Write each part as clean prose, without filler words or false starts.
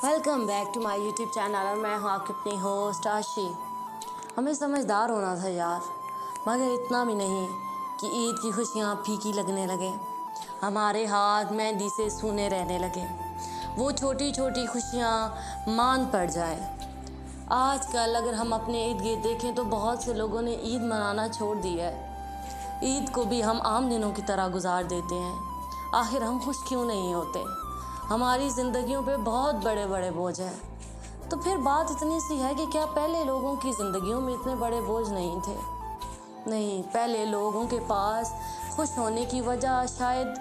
Welcome back to my YouTube channel और मैं हूँ आपकी अपनी होस्ट आशी। हमें समझदार होना था यार, मगर इतना भी नहीं कि ईद की खुशियाँ फीकी लगने लगे, हमारे हाथ मेहंदी से सूने रहने लगे, वो छोटी छोटी खुशियाँ मान पड़ जाए। आजकल अगर हम अपने इर्द गिर्द देखें तो बहुत से लोगों ने ईद मनाना छोड़ दिया है। ईद को भी हम आम दिनों की तरह गुजार देते हैं। आखिर हम खुश क्यों नहीं होते? हमारी ज़िंदगियों पे बहुत बड़े बड़े बोझ हैं। तो फिर बात इतनी सी है कि क्या पहले लोगों की ज़िंदगियों में इतने बड़े बोझ नहीं थे? नहीं, पहले लोगों के पास खुश होने की वजह शायद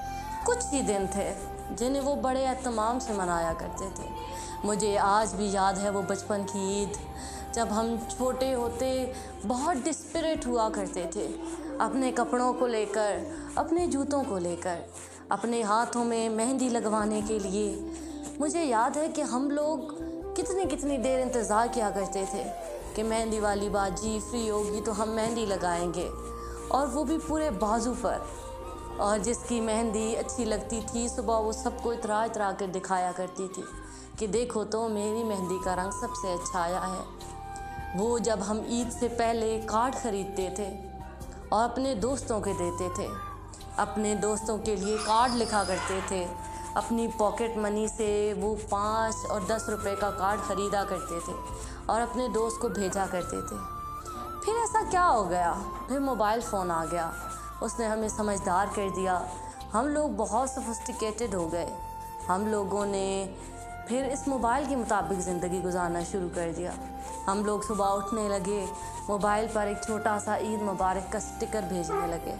कुछ ही दिन थे जिन्हें वो बड़े एहतमाम से मनाया करते थे। मुझे आज भी याद है वो बचपन की ईद, जब हम छोटे होते बहुत डिस्परेट हुआ करते थे, अपने कपड़ों को लेकर, अपने जूतों को लेकर, अपने हाथों में मेहंदी लगवाने के लिए। मुझे याद है कि हम लोग कितनी कितनी देर इंतज़ार किया करते थे कि मेहंदी वाली बाजी फ्री होगी तो हम मेहंदी लगाएंगे, और वो भी पूरे बाजू पर। और जिसकी मेहंदी अच्छी लगती थी, सुबह वो सबको इतरा इतरा कर दिखाया करती थी कि देखो तो मेरी मेहंदी का रंग सबसे अच्छा आया है। वो जब हम ईद से पहले कार्ड ख़रीदते थे और अपने दोस्तों के देते थे, अपने दोस्तों के लिए कार्ड लिखा करते थे, अपनी पॉकेट मनी से वो 5 और 10 रुपए का कार्ड ख़रीदा करते थे और अपने दोस्त को भेजा करते थे। फिर ऐसा क्या हो गया? फिर मोबाइल फ़ोन आ गया, उसने हमें समझदार कर दिया। हम लोग बहुत सोफिस्टिकेटेड हो गए। हम लोगों ने फिर इस मोबाइल के मुताबिक ज़िंदगी गुजारना शुरू कर दिया। हम लोग सुबह उठने लगे, मोबाइल पर एक छोटा सा ईद मुबारक का स्टिकर भेजने लगे,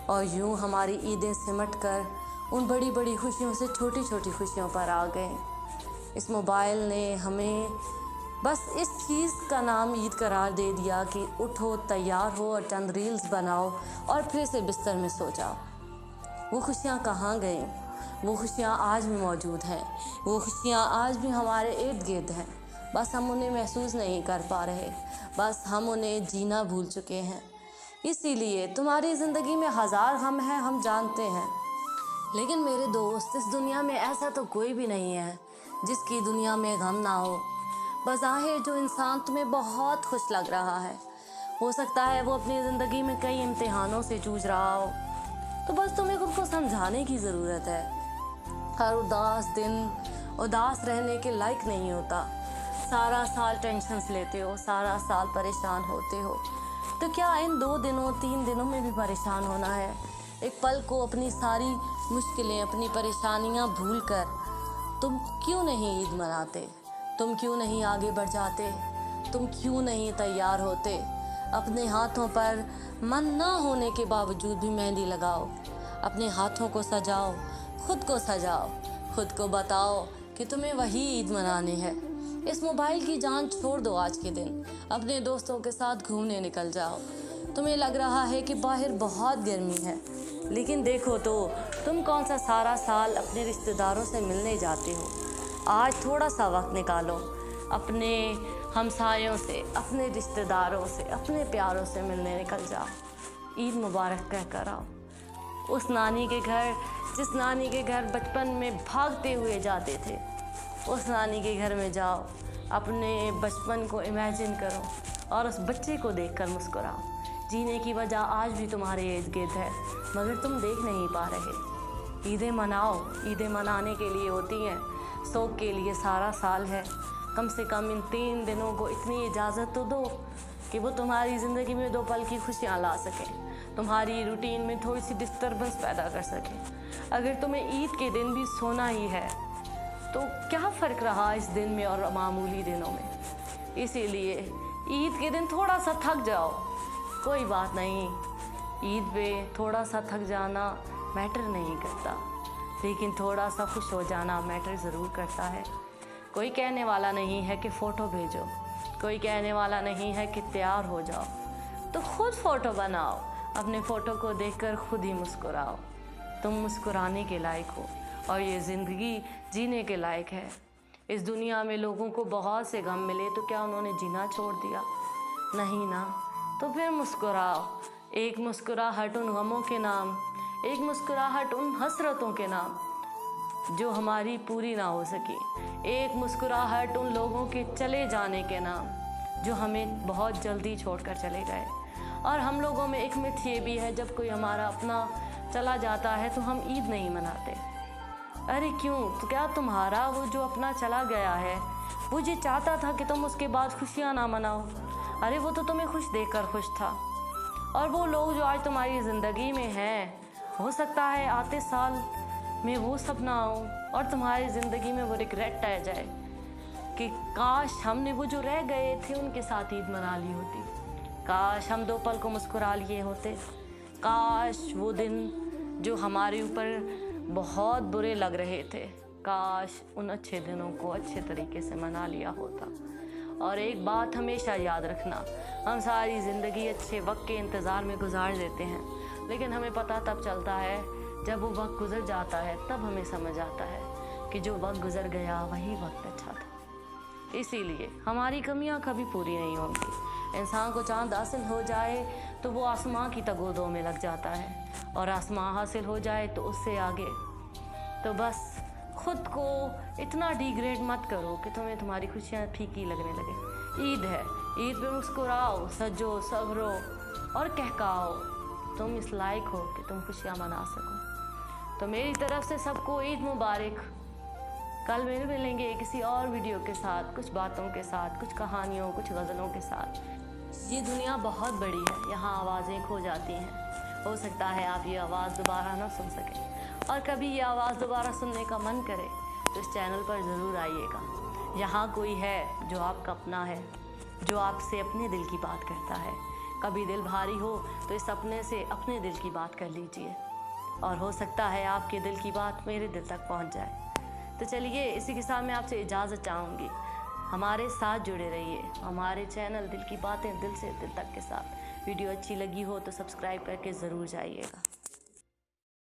और यूँ हमारी ईदें सिमट कर उन बड़ी बड़ी खुशियों से छोटी छोटी खुशियों पर आ गए। इस मोबाइल ने हमें बस इस चीज़ का नाम ईद करार दे दिया कि उठो, तैयार हो और चंद रील्स बनाओ और फिर से बिस्तर में सो जाओ। वो खुशियाँ कहाँ गईं? वो खुशियाँ आज भी मौजूद हैं, वो खुशियाँ आज भी हमारे इर्द गिर्द हैं, बस हम उन्हें महसूस नहीं कर पा रहे, बस हम उन्हें जीना भूल चुके हैं। इसीलिए तुम्हारी ज़िंदगी में हज़ार गम हैं, हम जानते हैं, लेकिन मेरे दोस्त, इस दुनिया में ऐसा तो कोई भी नहीं है जिसकी दुनिया में गम ना हो। बज़ाहिर जो इंसान तुम्हें बहुत खुश लग रहा है, हो सकता है वो अपनी ज़िंदगी में कई इम्तिहानों से जूझ रहा हो। तो बस तुम्हें खुद को समझाने की ज़रूरत है। हर उदास दिन उदास रहने के लायक नहीं होता। सारा साल टेंशन्स लेते हो, सारा साल परेशान होते हो, तो क्या इन 2 दिनों 3 दिनों में भी परेशान होना है? एक पल को अपनी सारी मुश्किलें, अपनी परेशानियां भूल कर तुम क्यों नहीं ईद मनाते? तुम क्यों नहीं आगे बढ़ जाते? तुम क्यों नहीं तैयार होते? अपने हाथों पर मन ना होने के बावजूद भी मेहंदी लगाओ, अपने हाथों को सजाओ, खुद को सजाओ, खुद को बताओ कि तुम्हें वही ईद मनानी है। इस मोबाइल की जान छोड़ दो आज के दिन, अपने दोस्तों के साथ घूमने निकल जाओ। तुम्हें लग रहा है कि बाहर बहुत गर्मी है, लेकिन देखो तो तुम कौन सा सारा साल अपने रिश्तेदारों से मिलने जाते हो। आज थोड़ा सा वक्त निकालो, अपने हमसायों से, अपने रिश्तेदारों से, अपने प्यारों से मिलने निकल जाओ। ईद मुबारक कह कर आओ। उस नानी के घर, जिस नानी के घर बचपन में भागते हुए जाते थे, उस नानी के घर में जाओ, अपने बचपन को इमेजिन करो और उस बच्चे को देखकर मुस्कुराओ। जीने की वजह आज भी तुम्हारे इर्द गिर्द है, मगर तुम देख नहीं पा रहे। ईदें मनाओ, ईदें मनाने के लिए होती हैं, शौक़ के लिए सारा साल है। कम से कम इन 3 दिनों को इतनी इजाज़त तो दो कि वो तुम्हारी ज़िंदगी में 2 पल की खुशियाँ ला सकें, तुम्हारी रूटीन में थोड़ी सी डिस्टर्बेंस पैदा कर सकें। अगर तुम्हें ईद के दिन भी सोना ही है तो क्या फ़र्क रहा इस दिन में और मामूली दिनों में? इसीलिए ईद के दिन थोड़ा सा थक जाओ, कोई बात नहीं। ईद पे थोड़ा सा थक जाना मैटर नहीं करता, लेकिन थोड़ा सा खुश हो जाना मैटर ज़रूर करता है। कोई कहने वाला नहीं है कि फ़ोटो भेजो, कोई कहने वाला नहीं है कि तैयार हो जाओ, तो खुद फ़ोटो बनाओ, अपने फ़ोटो को देखकर खुद ही मुस्कुराओ। तुम मुस्कुराने के लायक हो और ये ज़िंदगी जीने के लायक है। इस दुनिया में लोगों को बहुत से गम मिले, तो क्या उन्होंने जीना छोड़ दिया? नहीं ना। तो फिर मुस्कुराओ। एक मुस्कुराहट उन गमों के नाम, एक मुस्कुराहट उन हसरतों के नाम जो हमारी पूरी ना हो सकी, एक मुस्कुराहट उन लोगों के चले जाने के नाम जो हमें बहुत जल्दी छोड़कर चले गए। और हम लोगों में एक मिथ ये भी है, जब कोई हमारा अपना चला जाता है तो हम ईद नहीं मनाते। अरे क्यों? तो क्या तुम्हारा वो जो अपना चला गया है वो ये चाहता था कि तुम उसके बाद खुशियाँ ना मनाओ? अरे वो तो तुम्हें खुश देखकर खुश था। और वो लोग जो आज तुम्हारी ज़िंदगी में हैं, हो सकता है आते साल में वो सब ना हो और तुम्हारी ज़िंदगी में वो रिग्रेट रह जाए कि काश हमने वो जो रह गए थे उनके साथ ईद मना ली होती, काश हम 2 पल को मुस्कुरा लिए होते, काश वो दिन जो हमारे ऊपर बहुत बुरे लग रहे थे, काश उन अच्छे दिनों को अच्छे तरीके से मना लिया होता। और एक बात हमेशा याद रखना, हम सारी ज़िंदगी अच्छे वक्त के इंतज़ार में गुजार देते हैं, लेकिन हमें पता तब चलता है जब वो वक्त गुजर जाता है, तब हमें समझ आता है कि जो वक्त गुजर गया वही वक्त अच्छा था। इसीलिए हमारी कमियां कभी पूरी नहीं होंगी। इंसान को चांद हासिल हो जाए तो वो आसमां की तगोदों में लग जाता है, और आसमां हासिल हो जाए तो उससे आगे। तो बस खुद को इतना डिग्रेड मत करो कि तुम्हें तुम्हारी खुशियाँ फीकी लगने लगे। ईद है, ईद पे मुस्कुराओ, सजो, सवरो और कहकाओ। तुम इस लायक हो कि तुम खुशियाँ मना सको। तो मेरी तरफ से सबको ईद मुबारक। कल मेरे मिलेंगे किसी और वीडियो के साथ, कुछ बातों के साथ, कुछ कहानियों, कुछ गज़लों के साथ। ये दुनिया बहुत बड़ी है, यहाँ आवाज़ें खो जाती हैं। हो सकता है आप ये आवाज़ दोबारा ना सुन सकें, और कभी ये आवाज़ दोबारा सुनने का मन करे तो इस चैनल पर ज़रूर आइएगा। यहाँ कोई है जो आपका अपना है, जो आपसे अपने दिल की बात करता है। कभी दिल भारी हो तो इस अपने से अपने दिल की बात कर लीजिए, और हो सकता है आपके दिल की बात मेरे दिल तक पहुँच जाए। तो चलिए, इसी के साथ मैं आपसे इजाज़त चाहूँगी। हमारे साथ जुड़े रहिए, हमारे चैनल दिल की बातें दिल से दिल तक के साथ। वीडियो अच्छी लगी हो तो सब्सक्राइब करके ज़रूर जाइएगा।